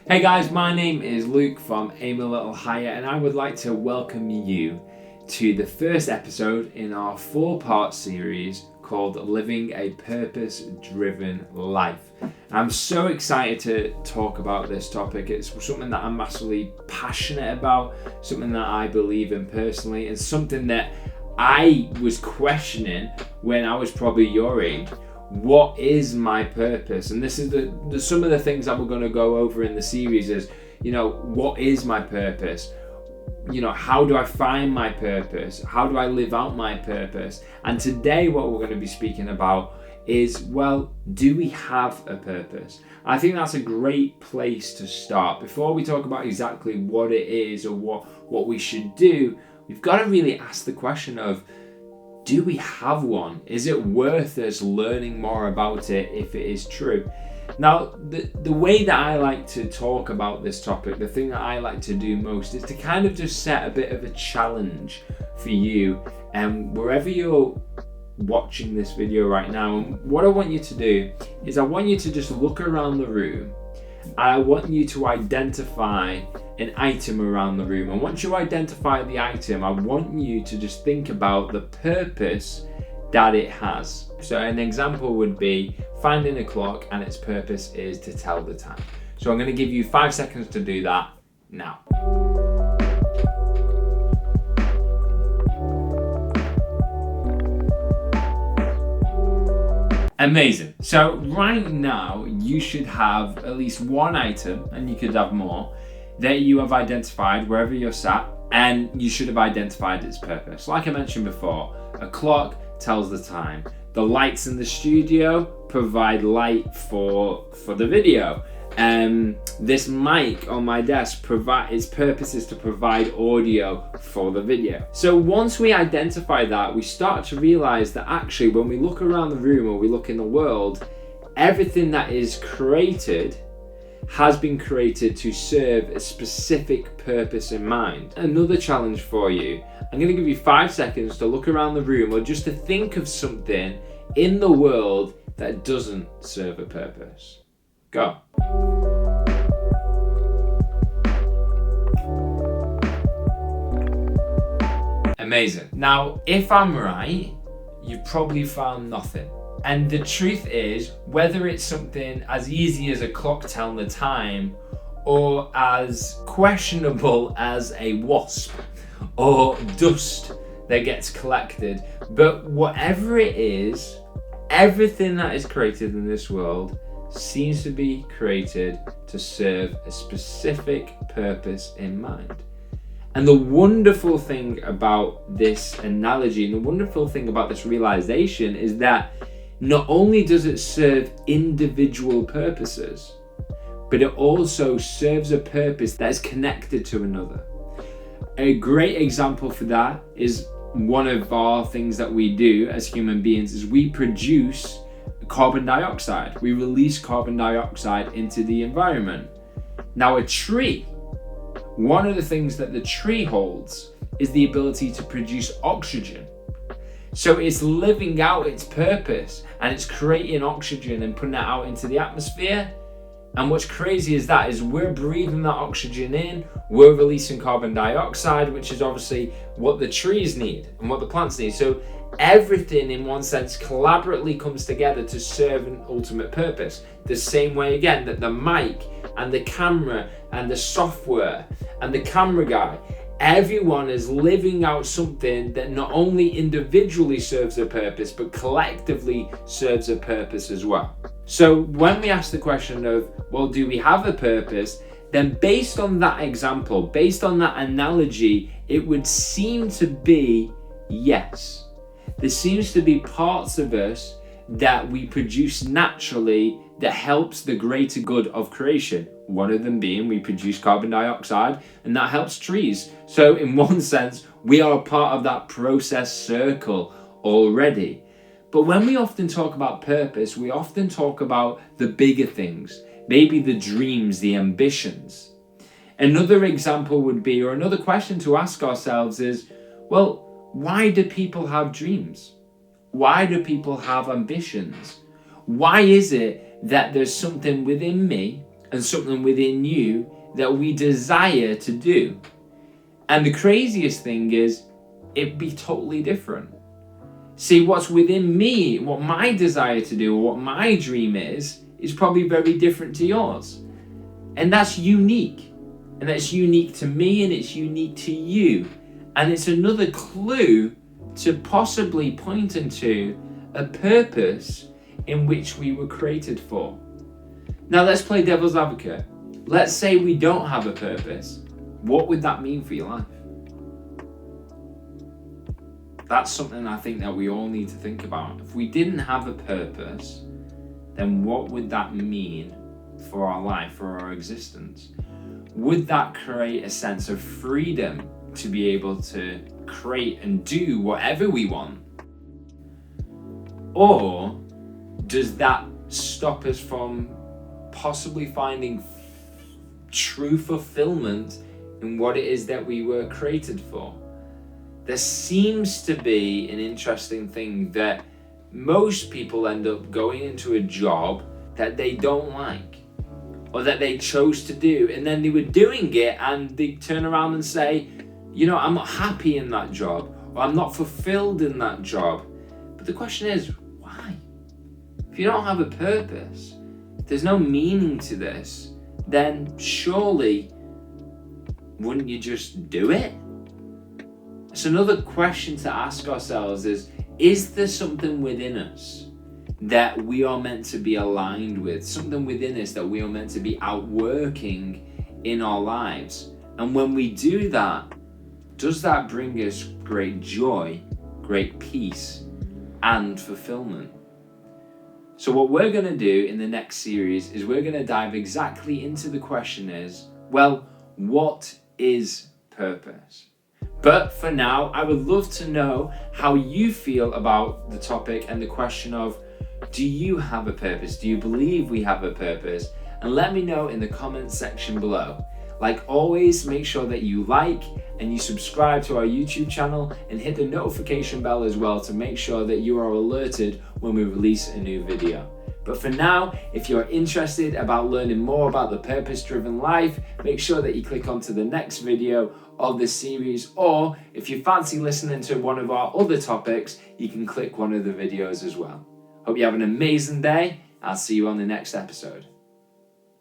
Hey guys, my name is Luke from Aim a Little Higher, and I would like to welcome you to the first episode in our 4-part series called Living a Purpose-Driven Life. I'm so excited to talk about this topic. It's something that I'm massively passionate about, something that I believe in personally, and something that I was questioning when I was probably your age. What is my purpose? And this is some of the things that we're going to go over in the series is, what is my purpose? How do I find my purpose? How do I live out my purpose? And today what we're going to be speaking about is, do we have a purpose? I think that's a great place to start. Before we talk about exactly what it is or what we should do, we've got to really ask the question of, do we have one? Is it worth us learning more about it if it is true? Now, the way that I like to talk about this topic, the thing that I like to do most is to kind of just set a bit of a challenge for you, and wherever you're watching this video right now, and what I want you to do is I want you to just look around the room. I want you to identify an item around the room, and once you identify the item, I want you to just think about the purpose that it has. So an example would be finding a clock and its purpose is to tell the time. So I'm going to give you 5 seconds to do that now. Amazing. So right now you should have at least one item, and you could have more, that you have identified wherever you're sat, and you should have identified its purpose. Like I mentioned before, a clock tells the time. The lights in the studio provide light for the video. This mic on my desk its purpose is to provide audio for the video. So once we identify that, we start to realize that actually when we look around the room or we look in the world, everything that is created has been created to serve a specific purpose in mind. Another challenge for you, I'm going to give you 5 seconds to look around the room or just to think of something in the world that doesn't serve a purpose. Go. Amazing. Now, if I'm right, you've probably found nothing. And the truth is, whether it's something as easy as a clock telling the time, or as questionable as a wasp, or dust that gets collected, but whatever it is, everything that is created in this world seems to be created to serve a specific purpose in mind. And the wonderful thing about this analogy, and the wonderful thing about this realization is that not only does it serve individual purposes, but it also serves a purpose that is connected to another. A great example for that is one of our things that we do as human beings is we produce carbon dioxide. We release carbon dioxide into the environment. Now a tree, one of the things that the tree holds is the ability to produce oxygen. So it's living out its purpose and it's creating oxygen and putting it out into the atmosphere. And what's crazy is we're breathing that oxygen in, we're releasing carbon dioxide, which is obviously what the trees need and what the plants need. So everything in one sense collaboratively comes together to serve an ultimate purpose. The same way again that the mic and the camera and the software and the camera guy, everyone is living out something that not only individually serves a purpose, but collectively serves a purpose as well. So when we ask the question of, do we have a purpose? Then based on that example, based on that analogy, it would seem to be yes. There seems to be parts of us that we produce naturally that helps the greater good of creation. One of them being we produce carbon dioxide, and that helps trees. So in one sense, we are a part of that process circle already. But when we often talk about purpose, we often talk about the bigger things, maybe the dreams, the ambitions. Another example would be, or another question to ask ourselves is, why do people have dreams? Why do people have ambitions? Why is it that there's something within me and something within you that we desire to do. And the craziest thing is, it'd be totally different. See, what's within me, what my desire to do, or what my dream is probably very different to yours. And that's unique. And that's unique to me, and it's unique to you. And it's another clue to possibly pointing to a purpose in which we were created for. Now let's play devil's advocate. Let's say we don't have a purpose. What would that mean for your life? That's something I think that we all need to think about. If we didn't have a purpose, then what would that mean for our life, for our existence? Would that create a sense of freedom to be able to create and do whatever we want? Or does that stop us from possibly finding true fulfillment in what it is that we were created for? There seems to be an interesting thing that most people end up going into a job that they don't like, or that they chose to do, and then they were doing it and they turn around and say, you know, I'm not happy in that job, or I'm not fulfilled in that job. But the question is, why? If you don't have a purpose, if there's no meaning to this, then surely wouldn't you just do it? So another question to ask ourselves is there something within us that we are meant to be aligned with? Something within us that we are meant to be outworking in our lives? And when we do that, does that bring us great joy, great peace, and fulfillment? So what we're going to do in the next series is we're going to dive exactly into the question is, well, what is purpose? But for now, I would love to know how you feel about the topic and the question of, do you have a purpose? Do you believe we have a purpose? And let me know in the comments section below. Like always, make sure that you like and you subscribe to our YouTube channel and hit the notification bell as well to make sure that you are alerted when we release a new video. But for now, if you're interested about learning more about the purpose-driven life, make sure that you click onto the next video of this series, or if you fancy listening to one of our other topics, you can click one of the videos as well. Hope you have an amazing day. I'll see you on the next episode.